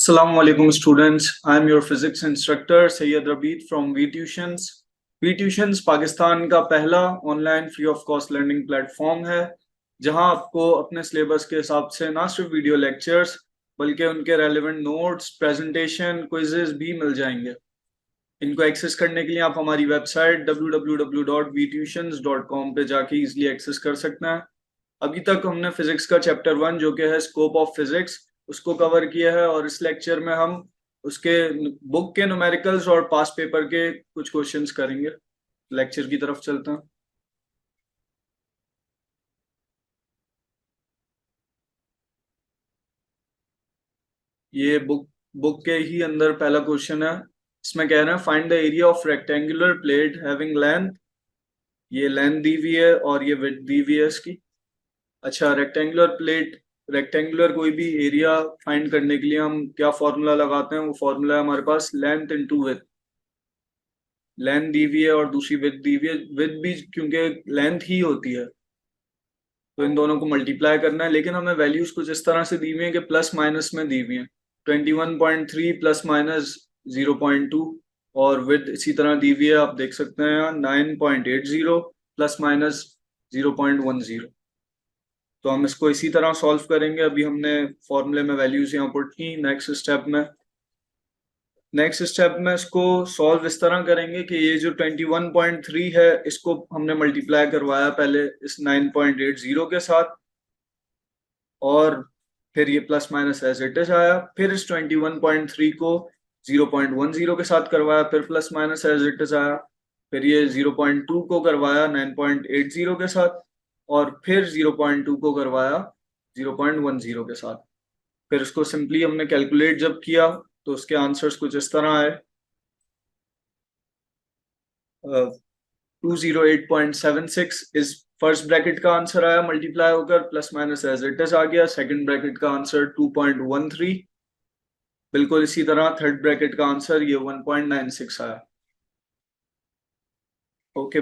Assalamu alaikum students. I am your physics instructor Sayyid Rabeed from VTutions. VTutions Pakistan का पहला online free of cost learning platform है जहां आपको अपने syllabus के हिसाब से ना सिर्फ वीडियो लेक्चर्स बल्कि उनके रेलेवेंट नोट्स, प्रेजेंटेशन, क्विजेस भी मिल जाएंगे। इनको एक्सेस करने के लिए आप हमारी वेबसाइट www.vtutions.com पे जाके इजीली एक्सेस कर सकते हैं। अभी तक हमने फिजिक्स का चैप्टर 1 जो कि है स्कोप ऑफ फिजिक्स उसको कवर किया है और इस लेक्चर में हम उसके बुक के न्यूमेरिकल्स और पास पेपर के कुछ क्वेश्चंस करेंगे। लेक्चर की तरफ चलते हैं। ये बुक के ही अंदर पहला क्वेश्चन है। इसमें कह रहे हैं find the area of rectangular plate having length. ये लेंथ दी हुई है और ये विड्थ दी हुई है इसकी। अच्छा, रेक्टेंगुलर कोई भी एरिया फाइंड करने के लिए हम क्या फॉर्मूला लगाते हैं? वो फॉर्मूला है हमारे पास लेंथ इनटू विड्थ। लेंथ दी हुई है और दूसरी विड्थ दी हुई है। विड्थ भी क्योंकि लेंथ ही होती है तो इन दोनों को मल्टीप्लाई करना है, लेकिन हमें वैल्यूज कुछ इस तरह से दी हुई है कि प्लस माइनस में दी हुई है। 21.3 प्लस माइनस 0.2 और विड्थ इसी तरह दी हुई है, आप देख सकते हैं यहाँ 9.80 प्लस माइनस 0.10। तो हम इसको इसी तरह सॉल्व करेंगे। अभी हमने फॉर्मूले में वैल्यूज यहाँ पुट की। नेक्स्ट स्टेप में इसको सॉल्व इस तरह करेंगे कि ये जो 21.3 है इसको हमने मल्टीप्लाई करवाया पहले इस 9.80 के साथ और फिर ये plus minus as it is आया। फिर इस 21.3 को 0.10 के साथ करवाया, फिर plus minus as it is आया। फिर ये 0.2 को करवाया 9.80 के साथ और फिर 0.2 को करवाया 0.10 के साथ। फिर इसको सिंपली हमने कैलकुलेट जब किया तो उसके आंसर्स कुछ इस तरह आए। 208.76 इस फर्स्ट ब्रैकेट का आंसर आया मल्टीप्लाई होकर, plus minus as it is आ गया। सेकंड ब्रैकेट का आंसर 2.13। बिल्कुल इसी तरह थर्ड ब्रैकेट का आंसर ये 1.96 आया। ओके,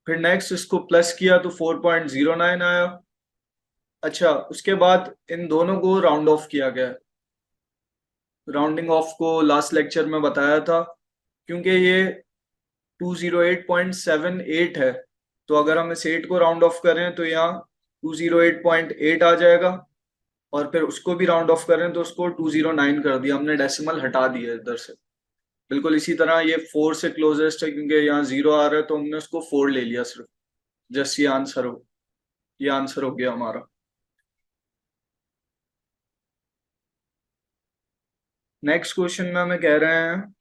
फिर नेक्स्ट इसको प्लस किया तो 4.09 आया। अच्छा, उसके बाद इन दोनों को राउंड ऑफ किया गया। राउंडिंग ऑफ को लास्ट लेक्चर में बताया था। क्योंकि ये 208.78 है तो अगर हम इस 8 को राउंड ऑफ करें तो यहाँ 208.8 आ जाएगा और फिर उसको भी राउंड ऑफ करें तो उसको 209 कर दिया हमने, डेसिमल हटा दिया इधर से। बिल्कुल इसी तरह ये 4 से क्लोजेस्ट है क्योंकि यहाँ 0 आ रहा है तो हमने उसको 4 ले लिया सिर्फ। जस्ट ये आंसर हो गया हमारा। नेक्स्ट क्वेश्चन में हमें कह रहे हैं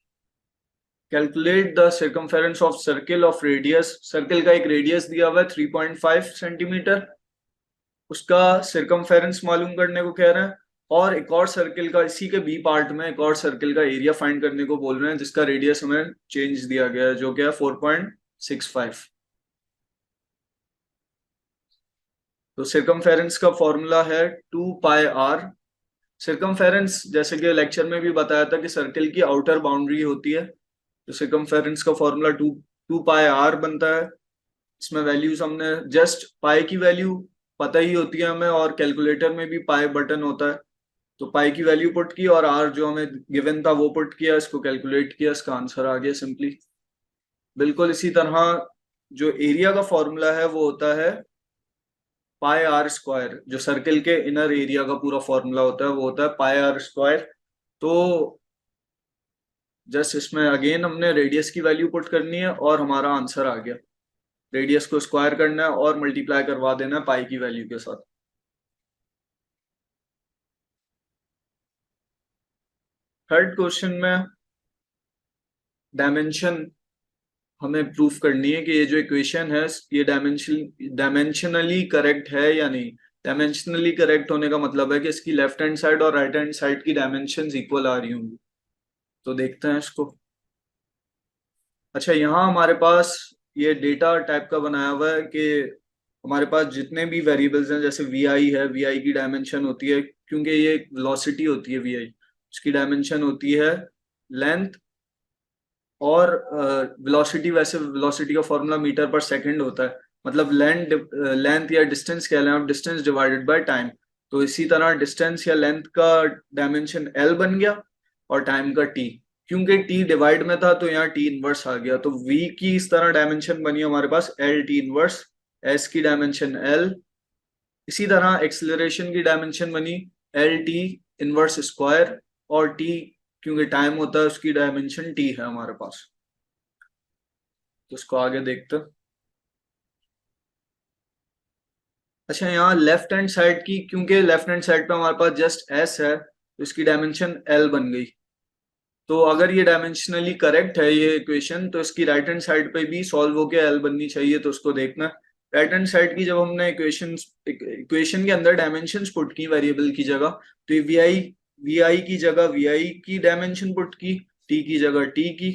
calculate the circumference of circle of radius. Circle का एक रेडियस दिया हुआ है 3.5 सेंटीमीटर, उसका सर्कमफेरेंस मालूम करने को कह रहे हैं। और एक और सर्किल का, इसी के बी पार्ट में एक और सर्किल का एरिया फाइंड करने को बोल रहे हैं जिसका रेडियस हमें चेंज दिया गया है जो क्या है 4.65। तो सर्कमफेरेंस का फॉर्मूला है 2πr। सर्कमफेरेंस जैसे कि लेक्चर में भी बताया था कि सर्किल की आउटर बाउंड्री होती है, तो सर्कमफेरेंस का फॉर्मूला 2πr बनता है। इसमें वैल्यूज हमने जस्ट पाई की वैल्यू पता ही होती है हमें और कैलकुलेटर में भी पाई बटन होता है, तो पाई की वैल्यू पुट की और आर जो हमें गिवन था वो पुट किया, इसको कैलकुलेट किया, इसका आंसर आ गया सिंपली। बिल्कुल इसी तरह जो एरिया का फॉर्मूला है वो होता है पाई आर स्क्वायर। जो सर्किल के इनर एरिया का पूरा फॉर्मूला होता है वो होता है पाई आर स्क्वायर। तो जस्ट इसमें अगेन हमने रेडियस की वैल्यू पुट करनी है और हमारा आंसर आ गया। रेडियस को स्क्वायर करना है और मल्टीप्लाई करवा देना है पाई की वैल्यू के साथ। थर्ड क्वेश्चन में डायमेंशन हमें प्रूफ करनी है कि ये जो इक्वेशन है ये डायमेंशनली करेक्ट है या नहीं। डायमेंशनली करेक्ट होने का मतलब है कि इसकी लेफ्ट हैंड साइड और राइट हैंड साइड की डायमेंशंस इक्वल आ रही होंगी। तो देखते हैं इसको। अच्छा, यहाँ हमारे पास ये डेटा टाइप का बनाया हुआ है कि हमारे पास जितने भी वेरिएबल्स हैं, जैसे वी आई है, वी आई की डायमेंशन होती है क्योंकि ये वेलोसिटी होती है वी आई, उसकी डायमेंशन होती है लेंथ। और वेलोसिटी, वैसे वेलोसिटी का फॉर्मूला मीटर पर सेकंड होता है, मतलब लेंथ या डिस्टेंस कह लें आप, डिस्टेंस डिवाइडेड बाय टाइम। तो इसी तरह डिस्टेंस या लेंथ का डायमेंशन एल बन गया और टाइम का टी, क्योंकि टी डिवाइड में था तो यहाँ टी इनवर्स आ गया, तो वी की इस तरह डायमेंशन बनी हमारे पास एल टी इनवर्स, एस की डायमेंशन एल। इसी तरह एक्सेलरेशन की डायमेंशन बनी एल टी इनवर्स स्क्वायर, और टी क्योंकि टाइम होता है उसकी डायमेंशन टी है हमारे पास। तो इसको आगे देखते हैं। अच्छा, यहाँ लेफ्ट हैंड साइड की, क्योंकि लेफ्ट हैंड साइड पे हमारे पास जस्ट एस है तो इसकी डायमेंशन एल बन गई। तो अगर ये डायमेंशनली करेक्ट है ये इक्वेशन, तो इसकी राइट हैंड साइड पे भी सॉल्व होके एल बननी चाहिए, तो उसको देखना। राइट हैंड साइड की जब हमने इक्वेशन के अंदर डायमेंशंस पुट की वेरिएबल की जगह, तो ये वी आई की जगह वी आई की डायमेंशन पुट की, टी की जगह टी की,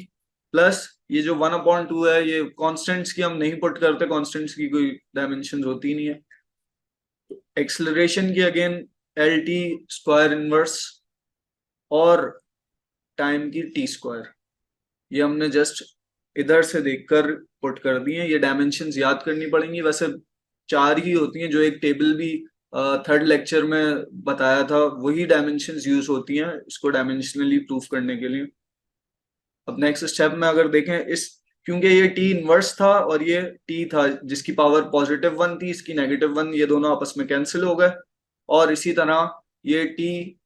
प्लस ये जो 1/2 है ये कॉन्स्टेंट्स की हम नहीं पुट करते, कॉन्स्टेंट्स की कोई डायमेंशन होती नहीं है। एक्सेलरेशन की again L T square inverse और टाइम की टी स्क्वायर, ये हमने जस्ट इधर से देखकर पुट कर दी है। ये डायमेंशंस याद करनी पड़ेंगी, वैसे 4 ही होती हैं, जो एक टेबल भी थर्ड लेक्चर में बताया था, वही डायमेंशंस यूज होती हैं इसको डायमेंशनली प्रूफ करने के लिए। अब नेक्स्ट स्टेप में अगर देखें, इस क्योंकि ये टी इनवर्स था और ये टी था जिसकी पावर +1 थी, इसकी -1, ये दोनों आपस में कैंसिल हो गए। और इसी तरह ये टी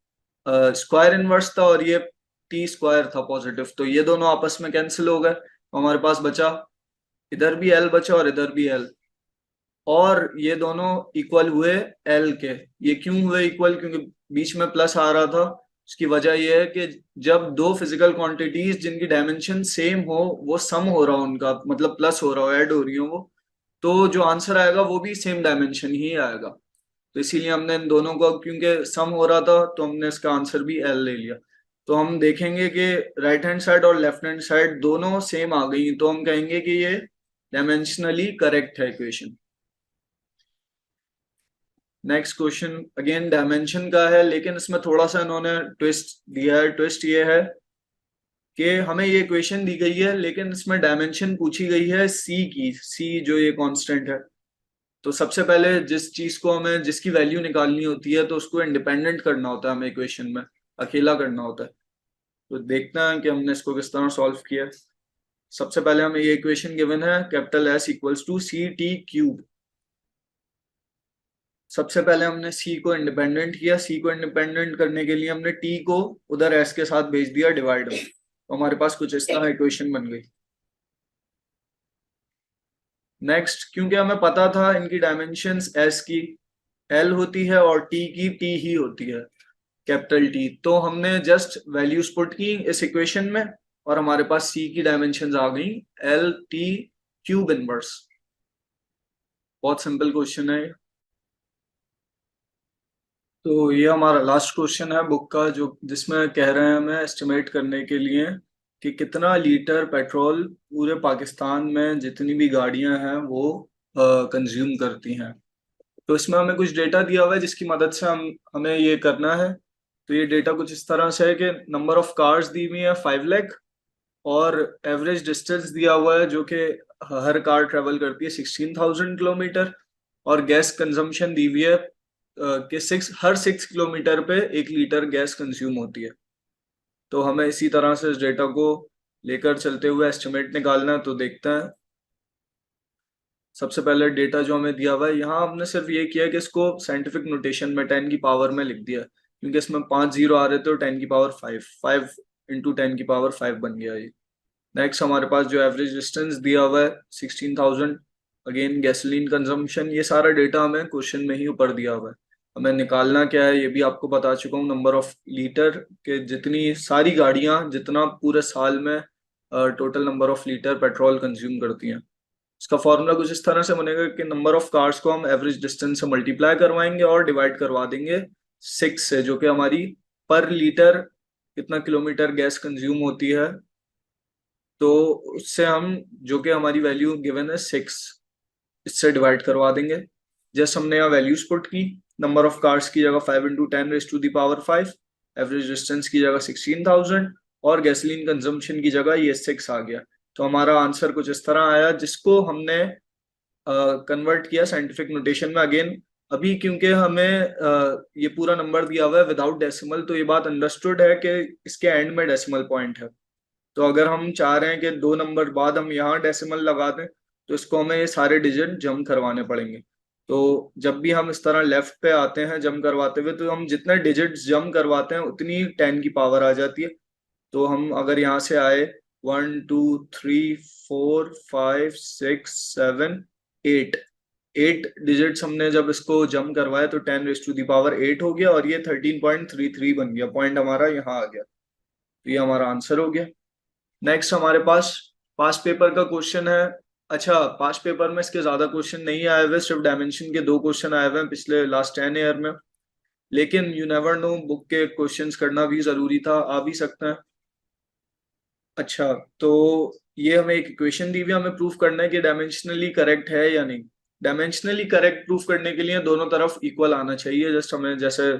स्क्वायर इनवर्स था और ये टी स्क्वायर था पॉजिटिव, तो ये दोनों आपस में कैंसिल हो गए, तो हमारे पास बचा इधर भी एल बचा और इधर भी एल, और ये दोनों इक्वल हुए एल के। ये क्यों हुए इक्वल? क्योंकि बीच में प्लस आ रहा था। उसकी वजह यह है कि जब दो फिजिकल क्वांटिटीज जिनकी डायमेंशन सेम हो, वो सम हो रहा हो उनका, मतलब प्लस हो रहा हो, ऐड हो रही हो वो, तो जो आंसर आएगा वो भी सेम डायमेंशन ही आएगा। तो इसीलिए हमने इन दोनों को, क्योंकि सम हो रहा था, तो हमने इसका आंसर भी एल ले लिया। तो हम देखेंगे कि राइट हैंड साइड और लेफ्ट हैंड साइड दोनों सेम आ गई, तो हम कहेंगे कि ये डायमेंशनली करेक्ट है equation. Next question again dimension का है, लेकिन इसमें थोड़ा सा इन्होंने ट्विस्ट दिया है। ट्विस्ट ये है कि हमें ये इक्वेशन दी गई है लेकिन इसमें डायमेंशन पूछी गई है सी की, सी जो ये कांस्टेंट है। तो सबसे पहले जिस चीज को हमें, जिसकी वैल्यू निकालनी होती है, तो उसको इंडिपेंडेंट करना होता है हमें इक्वेशन में, अकेला करना होता है। तो देखते हैं कि हमने इसको किस तरह सॉल्व किया। सबसे पहले हमें ये इक्वेशन गिवन है कैपिटल S = CT³ सबसे पहले हमने सी को इंडिपेंडेंट किया। सी को इंडिपेंडेंट करने के लिए हमने टी को उधर एस के साथ भेज दिया डिवाइड में, तो हमारे पास कुछ इस तरह इक्वेशन बन गई। नेक्स्ट, क्योंकि हमें पता था इनकी डायमेंशंस एस की एल होती है और टी की टी ही होती है, कैपिटल टी, तो हमने जस्ट वैल्यूज पुट की इस इक्वेशन में और हमारे पास सी की डायमेंशंस आ गई LT³ इनवर्स। बहुत सिंपल क्वेश्चन है। तो ये हमारा लास्ट क्वेश्चन है बुक का, जो जिसमें कह रहे हैं हमें एस्टिमेट करने के लिए कि कितना लीटर पेट्रोल पूरे पाकिस्तान में जितनी भी गाड़ियां हैं वो कंज्यूम करती हैं। तो इसमें हमें कुछ डेटा दिया हुआ है जिसकी मदद से हमें ये करना है। तो ये डेटा कुछ इस तरह से है कि नंबर ऑफ कार्स दी हुई है 5 लाख, और एवरेज डिस्टेंस दिया हुआ है जो कि हर कार ट्रेवल करती है 16,000 किलोमीटर, और गैस कंजम्पशन दी हुई है कि हर 6 किलोमीटर पे 1 लीटर गैस कंज्यूम होती है। तो हमें इसी तरह से इस डेटा को लेकर चलते हुए एस्टिमेट निकालना है। तो देखते हैं। सबसे पहले डेटा जो हमें दिया हुआ है, यहाँ हमने सिर्फ ये किया कि इसको साइंटिफिक नोटेशन में 10 की पावर में लिख दिया, क्योंकि इसमें 5 जीरो आ रहे थे, तो 10 की पावर 5, 5 इंटू 10 की पावर 5 बन गया ये। नेक्स्ट हमारे पास जो एवरेज डिस्टेंस दिया हुआ है 16,000, अगेन गैसोलीन कंजम्पशन, ये सारा डेटा हमें क्वेश्चन में ही ऊपर दिया हुआ है। हमें निकालना क्या है ये भी आपको बता चुका हूँ, नंबर ऑफ लीटर के, जितनी सारी गाड़ियां जितना पूरे साल में total number of litre petrol consume करती हैं। इसका फॉर्मूला कुछ इस तरह से बनेगा कि नंबर ऑफ कार्स को हम एवरेज डिस्टेंस से मल्टीप्लाई करवाएंगे और डिवाइड करवा देंगे 6 से, जो कि हमारी पर लीटर कितना किलोमीटर गैस कंज्यूम होती है, तो उससे हम, जो कि हमारी वैल्यू गिवन है 6, इससे डिवाइड करवा देंगे। जैसे हमने यहाँ वैल्यूज पुट की, नंबर ऑफ कार्स की जगह 5 इंटू 10⁻⁵, एवरेज डिस्टेंस की जगह 16,000, और गैसोलीन कंजम्पशन की जगह ये 6 आ गया। तो हमारा आंसर कुछ इस तरह आया, जिसको हमने कन्वर्ट किया साइंटिफिक नोटेशन में। अगेन अभी क्योंकि हमें ये पूरा नंबर दिया हुआ है विदाउट डेसिमल, तो ये बात अंडरस्टूड है कि इसके एंड में डेसिमल पॉइंट है। तो अगर हम चाह रहे हैं कि 2 नंबर बाद हम यहाँ डेसिमल लगा दें, तो इसको हमें ये सारे डिजिट जम करवाने पड़ेंगे। तो जब भी हम इस तरह लेफ्ट पे आते हैं जम करवाते हुए, तो हम जितने डिजिट्स जम करवाते हैं उतनी 10 की पावर आ जाती है। तो हम अगर यहाँ से आए 1 2 3 4 5 6 7 8, 8 डिजिट्स हमने जब इसको जम करवाया तो 10⁻⁸ हो गया, और ये 13.33 बन गया। पॉइंट हमारा यहाँ आ गया, तो ये हमारा आंसर हो गया। नेक्स्ट हमारे पास पास्ट पेपर का क्वेश्चन है। अच्छा, पास्ट पेपर में इसके ज्यादा क्वेश्चन नहीं आए हुए, सिर्फ डायमेंशन के 2 क्वेश्चन आए हुए हैं पिछले लास्ट 10 ईयर में। लेकिन यू नेवर नो, बुक के क्वेश्चंस करना भी जरूरी था, आ भी सकते हैं। अच्छा, तो ये हमें एक इक्वेशन दी हुई है, हमें प्रूफ करना है कि डायमेंशनली करेक्ट है या नहीं। डायमेंशनली करेक्ट प्रूफ करने के लिए दोनों तरफ इक्वल आना चाहिए, जस्ट हमें जैसे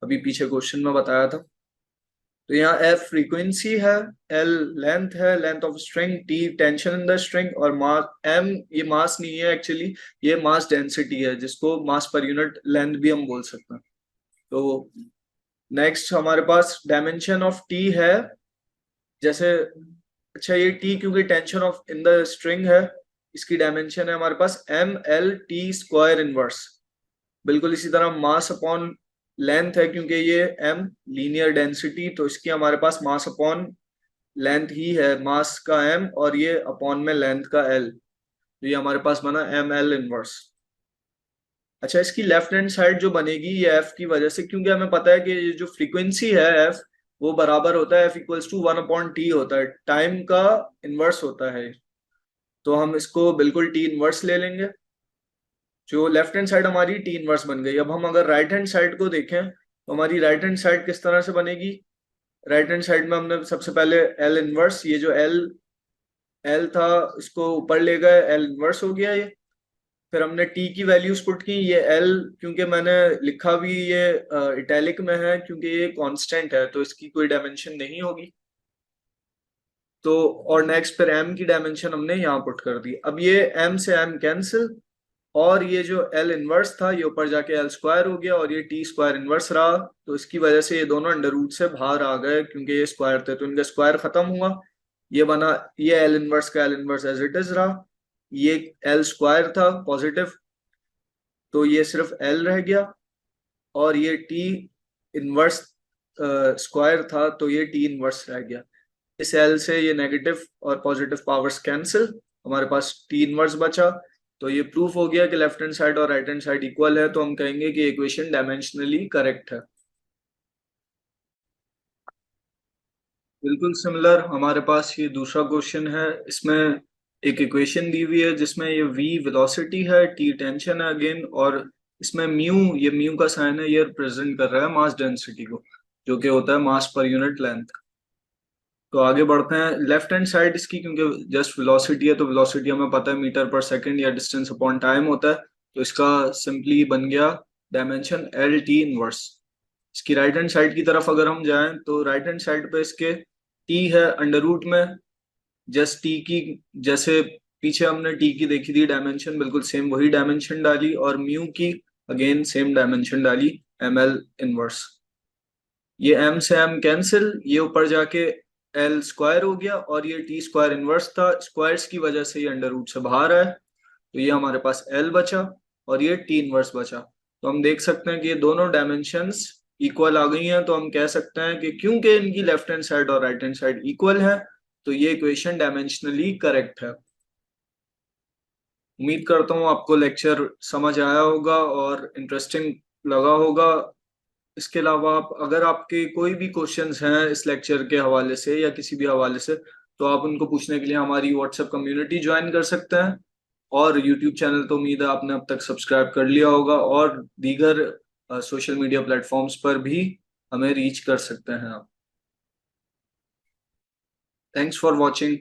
अभी पीछे क्वेश्चन में बताया था। तो यहाँ एफ फ्रीक्वेंसी है, एल लेंथ है, length of string, T tension in the string, और मास एम ये मास नहीं है एक्चुअली, ये मास डेंसिटी है, जिसको मास पर यूनिट लेंथ भी हम बोल सकते हैं। तो नेक्स्ट हमारे पास डायमेंशन ऑफ टी है। जैसे अच्छा, ये टी क्योंकि tension of in the string है, इसकी डायमेंशन है हमारे पास M L T square inverse. बिल्कुल इसी तरह मास अपॉन लेंथ है, क्योंकि ये एम लीनियर डेंसिटी, तो इसकी हमारे पास मास अपॉन लेंथ ही है, मास का एम और ये अपॉन में लेंथ का एल, तो ये हमारे पास बना एम एल इनवर्स। अच्छा, इसकी लेफ्ट हैंड साइड जो बनेगी ये एफ की वजह से, क्योंकि हमें पता है कि ये जो फ्रीक्वेंसी है एफ, वो बराबर होता है एफ इक्वल्स टू 1/t होता है, टाइम का इनवर्स होता है। तो हम इसको बिल्कुल टी इनवर्स ले लेंगे। जो लेफ्ट हैंड साइड हमारी टी इनवर्स बन गई। अब हम अगर राइट हैंड साइड को देखें, तो हमारी राइट हैंड साइड किस तरह से बनेगी। राइट हैंड साइड में हमने सबसे पहले एल इनवर्स, ये जो एल एल था इसको ऊपर ले गए, एल इनवर्स हो गया ये। फिर हमने टी की वैल्यूज पुट की, ये एल क्योंकि मैंने लिखा भी ये इटैलिक में है, क्योंकि ये कांस्टेंट है तो इसकी कोई डायमेंशन नहीं होगी। तो और नेक्स्ट फिर एम की डायमेंशन हमने यहाँ पुट कर दी। अब ये एम से एम कैंसिल, और ये जो एल इनवर्स था ये ऊपर जाके एल स्क्वायर हो गया, और ये टी स्क्वायर इनवर्स रहा, तो इसकी वजह से ये दोनों अंडर रूट से बाहर आ गए, क्योंकि ये स्क्वायर थे तो इनका स्क्वायर खत्म हुआ। ये बना, ये एल इनवर्स का L inverse as it is रहा। ये एल स्क्वायर था पॉजिटिव, तो ये सिर्फ एल रह गया, और ये टी इनवर्स स्क्वायर था तो ये टी इनवर्स रह गया। इस एल से ये नेगेटिव और पॉजिटिव पावर्स कैंसिल, हमारे पास टी इनवर्स बचा। तो ये प्रूफ हो गया कि लेफ्ट हैंड साइड और राइट हैंड साइड इक्वल है, तो हम कहेंगे कि इक्वेशन डायमेंशनली करेक्ट है। बिल्कुल सिमिलर हमारे पास ये दूसरा क्वेश्चन है। इसमें एक इक्वेशन दी हुई है जिसमें ये v वेलोसिटी है, t टेंशन है अगेन, और इसमें म्यू, ये म्यू का साइन है, ये रिप्रेजेंट कर रहा है मास डेंसिटी को, जो कि होता है मास पर यूनिट लेंथ। तो आगे बढ़ते हैं। लेफ्ट हैंड साइड इसकी क्योंकि जस्ट वेलोसिटी है, तो वेलोसिटी हमें पता है मीटर पर सेकंड या डिस्टेंस अपॉन टाइम होता है, तो इसका सिंपली बन गया डायमेंशन एल टी इनवर्स। इसकी राइट हैंड साइड की तरफ अगर हम जाएं, तो राइट हैंड साइड पे इसके टी है अंडर रूट में, जस्ट टी की, जैसे पीछे हमने टी की देखी थी डायमेंशन, बिल्कुल सेम वही डायमेंशन डाली, और म्यू की अगेन सेम डायमेंशन डाली, एम एल इनवर्स। ये एम से एम कैंसिल, ये ऊपर जाके एल स्क्वायर हो गया, और ये टी स्क्वायर इनवर्स था, स्क्वायर्स की वजह से ये अंडर रूट से बाहर है, तो ये हमारे पास एल बचा, और ये टी इनवर्स बचा। तो हम देख सकते हैं कि ये दोनों डायमेंशंस इक्वल आ गई हैं, तो हम कह सकते हैं कि क्योंकि इनकी लेफ्ट हैंड साइड और राइट हैंड साइड इक्वल है, तो ये इक्वेशन डायमेंशनली करेक्ट है। उम्मीद करता हूँ आपको लेक्चर समझ आया होगा और इंटरेस्टिंग लगा होगा। इसके अलावा आप, अगर आपके कोई भी क्वेश्चंस हैं इस लेक्चर के हवाले से या किसी भी हवाले से, तो आप उनको पूछने के लिए हमारी व्हाट्सएप कम्युनिटी ज्वाइन कर सकते हैं। और यूट्यूब चैनल तो उम्मीद है आपने अब तक सब्सक्राइब कर लिया होगा, और दीगर सोशल मीडिया प्लेटफॉर्म्स पर भी हमें रीच कर सकते हैं आप। Thanks for watching.